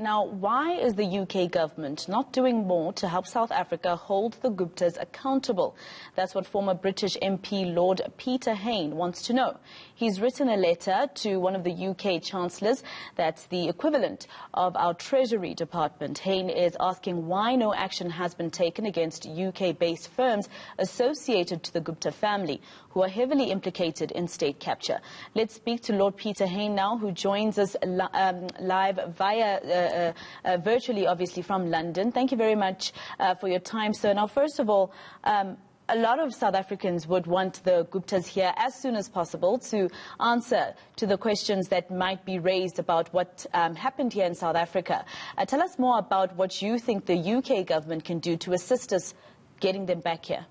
Now, why is the UK government not doing more to help South Africa hold the Guptas accountable? That's what former British MP Lord Peter Hain wants to know. He's written a letter to one of the UK Chancellors, that's the equivalent of our Treasury Department. Hain is asking why no action has been taken against UK-based firms associated to the Gupta family, who are heavily implicated in state capture. Let's speak to Lord Peter Hain now, who joins us live via virtually, obviously, from London. Thank you very much for your time, sir. Now, first of all, a lot of South Africans would want the Guptas here as soon as possible to answer to the questions that might be raised about what happened here in South Africa. Tell us more about what you think the UK government can do to assist us getting them back here.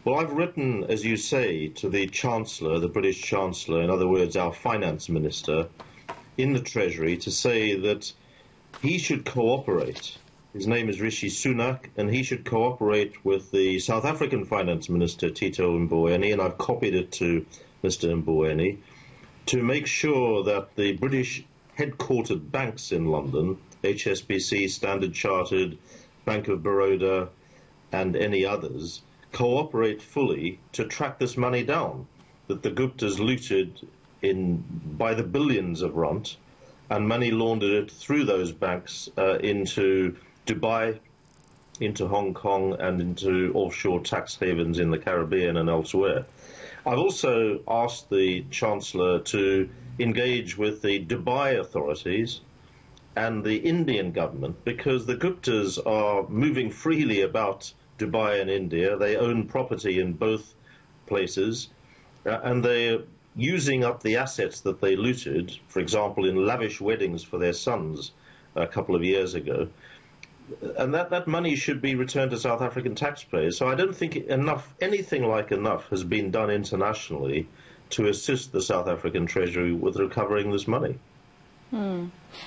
Well, I've written, as you say, to the Chancellor, the British Chancellor, in other words, our Finance Minister, in the Treasury to say that he should cooperate. His name is Rishi Sunak, and he should cooperate with the South African Finance Minister, Tito Mboweni, and I've copied it to Mr. Mboweni, to make sure that the British headquartered banks in London, HSBC, Standard Chartered, Bank of Baroda, and any others, cooperate fully to track this money down, that the Guptas looted by the billions of rand and money laundered it through those banks into Dubai, into Hong Kong, and into offshore tax havens in the Caribbean and elsewhere. I've also asked the Chancellor to engage with the Dubai authorities and the Indian government, because the Guptas are moving freely about Dubai and India. They own property in both places, and they're using up the assets that they looted, for example, in lavish weddings for their sons a couple of years ago. And that money should be returned to South African taxpayers. So I don't think anything like enough has been done internationally to assist the South African Treasury with recovering this money.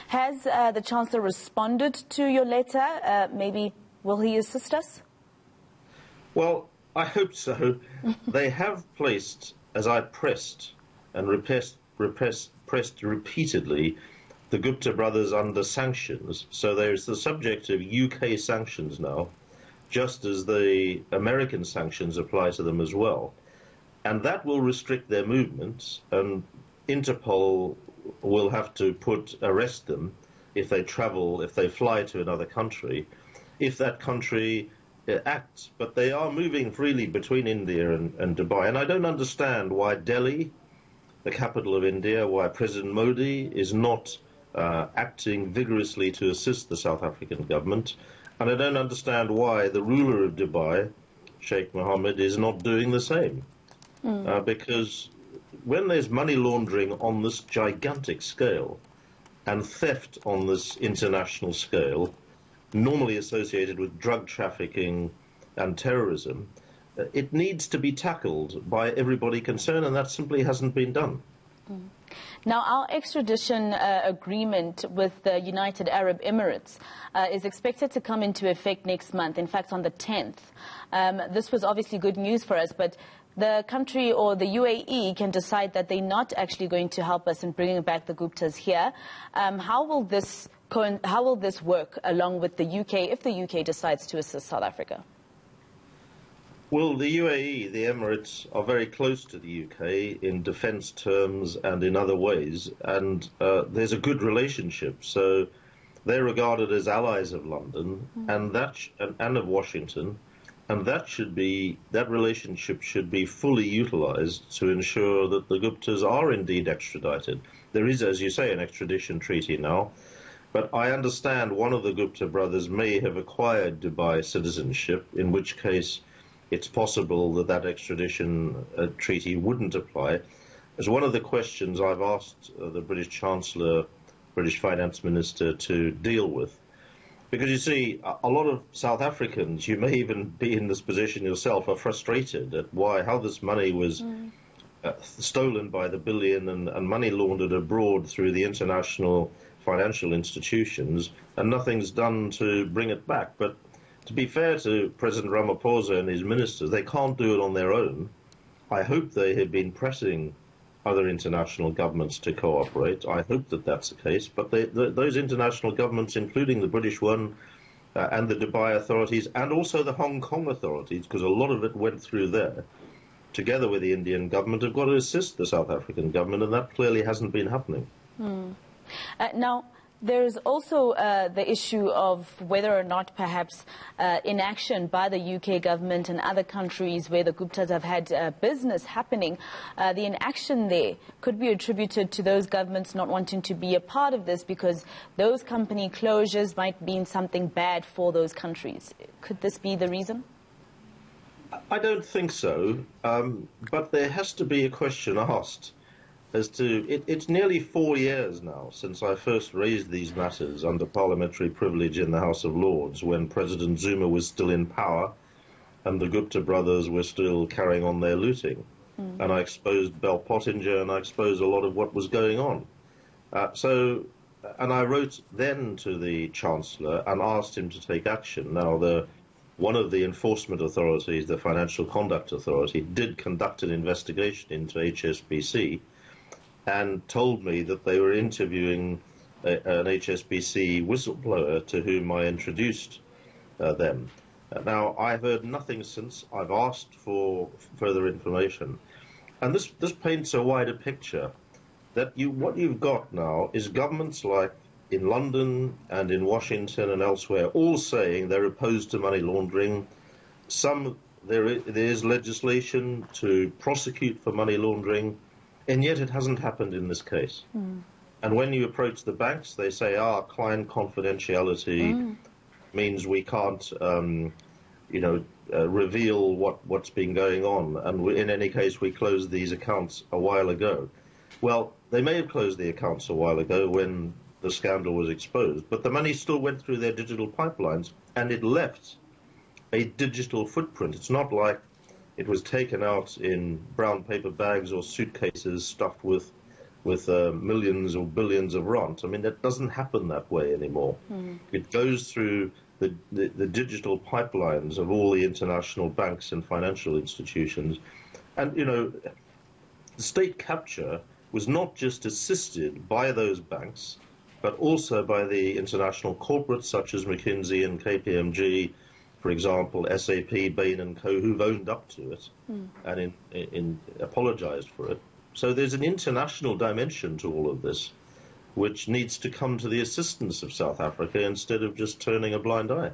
Has the Chancellor responded to your letter? Maybe will he assist us? Well, I hope so. They have placed, as I pressed and pressed repeatedly, the Gupta brothers under sanctions. So there's the subject of UK sanctions now, just as the American sanctions apply to them as well. And that will restrict their movements, and Interpol will have to arrest them if they fly to another country, if that country acts. But they are moving freely between India and Dubai. And I don't understand why Delhi, the capital of India, why President Modi is not acting vigorously to assist the South African government. And I don't understand why the ruler of Dubai, Sheikh Mohammed, is not doing the same. Because when there's money laundering on this gigantic scale and theft on this international scale, normally associated with drug trafficking and terrorism, it needs to be tackled by everybody concerned, and that simply hasn't been done. Now, our extradition agreement with the United Arab Emirates is expected to come into effect next month, in fact on the 10th. This was obviously good news for us, but the country, or the UAE, can decide that they're not actually going to help us in bringing back the Guptas here. How will this work along with the UK if the UK decides to assist South Africa? Well, the UAE, the Emirates, are very close to the UK in defence terms and in other ways, and there's a good relationship. So they're regarded as allies of London and of Washington, and that relationship should be fully utilised to ensure that the Guptas are indeed extradited. There is, as you say, an extradition treaty now. But I understand one of the Gupta brothers may have acquired Dubai citizenship, in which case it's possible that that extradition treaty wouldn't apply. As one of the questions I've asked the British Chancellor, British Finance Minister to deal with. Because you see, a lot of South Africans, you may even be in this position yourself, are frustrated at how this money was stolen by the billion and money laundered abroad through the international financial institutions, and nothing's done to bring it back. But to be fair to President Ramaphosa and his ministers, they can't do it on their own. I hope they have been pressing other international governments to cooperate. I hope that that's the case, but those international governments, including the British one and the Dubai authorities and also the Hong Kong authorities, because a lot of it went through there, together with the Indian government, have got to assist the South African government, and that clearly hasn't been happening. Now, there's also the issue of whether or not perhaps inaction by the UK government and other countries where the Guptas have had business happening, the inaction there could be attributed to those governments not wanting to be a part of this because those company closures might mean something bad for those countries. Could this be the reason? I don't think so, but there has to be a question asked as to, it's nearly 4 years now since I first raised these matters under parliamentary privilege in the House of Lords when President Zuma was still in power and the Gupta brothers were still carrying on their looting. And I exposed Bell Pottinger and I exposed a lot of what was going on. And I wrote then to the Chancellor and asked him to take action. Now, one of the enforcement authorities, the Financial Conduct Authority, did conduct an investigation into HSBC and told me that they were interviewing an HSBC whistleblower to whom I introduced them. Now, I've heard nothing since. I've asked for further information. And this paints a wider picture that what you've got now is governments like in London and in Washington and elsewhere all saying they're opposed to money laundering. There is legislation to prosecute for money laundering, and yet it hasn't happened in this case. And when you approach the banks, they say, client confidentiality means we can't, reveal what's been going on. And in any case, we closed these accounts a while ago. Well, they may have closed the accounts a while ago when the scandal was exposed, but the money still went through their digital pipelines, and it left a digital footprint. It's not like it was taken out in brown paper bags or suitcases stuffed with millions or billions of rand. I mean, that doesn't happen that way anymore. It goes through the digital pipelines of all the international banks and financial institutions. And, the state capture was not just assisted by those banks, but also by the international corporates such as McKinsey and KPMG, for example, SAP, Bain & Co., who've owned up to it and apologized for it. So there's an international dimension to all of this, which needs to come to the assistance of South Africa instead of just turning a blind eye.